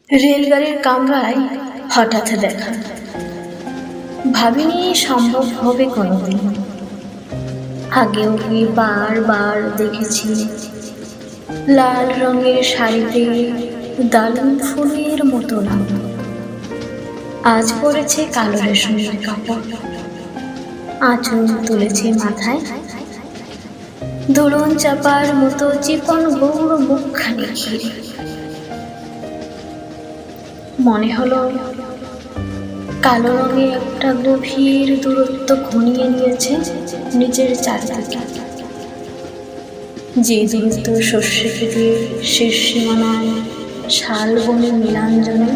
রেলগাড়ির কামরায় হঠাৎ দেখা, ভাবিনি সম্ভব হবে কোনোদিন। আগেও কি বারবার দেখেছি লাল রঙের শাড়িতে দারুণ ফুলের মতো নাম। আজ পরেছে কালো রেশমের কাপড়, আঁচল তুলেছে মাথায়, দোলন চাপার মতো চিকন গৌর মুখখানি ঘিরে। মনে হলো কালো রঙে একটা গভীর দূরত্ব ঘনিয়ে নিয়েছে নিজের চারদিকে, যে দূরত্ব শস্যে কেটে শেষ সীমানায় শাল বনে নীলাঞ্জনে।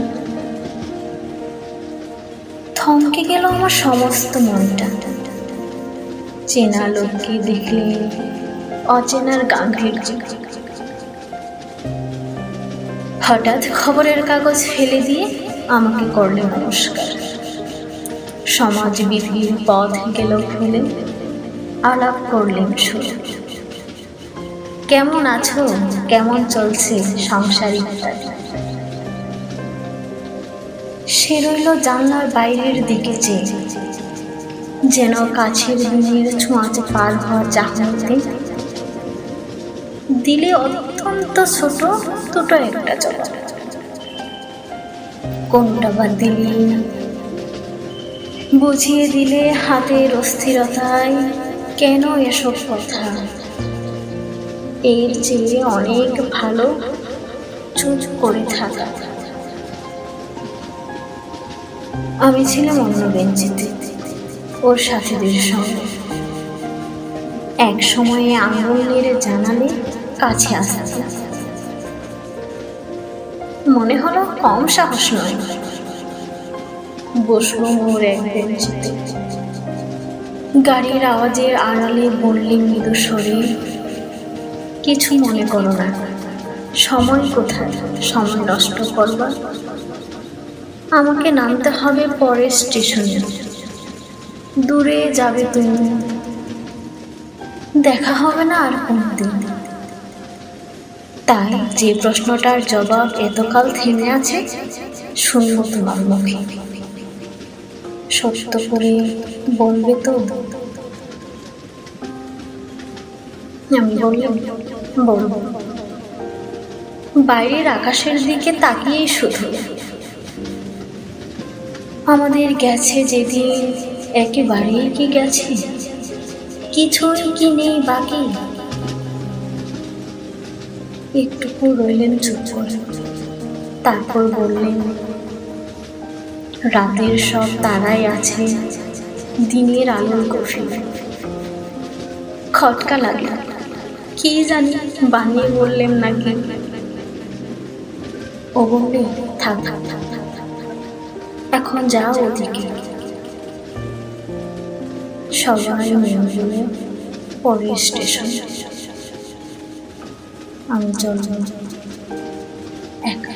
থমকে গেল আমার সমস্ত মনটা। চেনা লোককে দেখলে অচেনার গাম্ভীর্য। হঠাৎ খবরের কাগজ ফেলে দিয়ে আমাকে করলে নমস্কার। সমাজ বিধির পথ গেল ফেলে আলাপ করলেন শুরু। কেমন আছো, কেমন চলছে সংসারিকতা? সে রইল জানলার বাইরের দিকে চেয়ে, যেন কাছের দিনের ছোঁয়াচে পার হওয়ার চাহনিতে দিলে অত্যন্ত ছোট দুটো একটা জবাব। কোনটা বা দিলি না, বুঝিয়ে দিলে হাতের অস্থিরতায় কেন এসব কথা। এর চেয়ে অনেক ভালো চুপ করে থাকা। আমি ছিলাম অন্য বেঞ্চিতে ওর সাথীদের সঙ্গে। এক সময়ে আঙুল নেড়ে জানালে কাছে আসতে, মনে হলো কম সাহস নয়। বসলো মোর এক বেঞ্চিতে, গাড়ির আওয়াজের আড়ালে বললে মৃদু স্বরে, কিছু মনে করো না, সময় কোথায় সময় নষ্ট করবার। আমাকে নামতে হবে পরের স্টেশনে, দূরে যাবে তুমি, দেখা হবে না আর কোনদিন। তাই যে প্রশ্নটার জবাব এতকাল থেমে আছে শুনব তোমার মুখে। সত্য করে বলবে তো? আমি বললাম বলব। বাইরের আকাশের দিকে তাকিয়েই শুধু। আমাদের গেছে যেদিন একেবারেই কি গেছে, কিছুই কি নেই বাকি। একটুকু রইলেন চুপ করে, তারপর বললেন, রাতের সব তারাই আছে দিনের আলোর গভীরে। খটকা লাগলো, কি জানি বানিয়ে বললেন নাকি। ও বললে, থাক এখন যাও ওদিকে। সবাই মেয়ে বলে পরের স্টেশন। আমি চলব একা।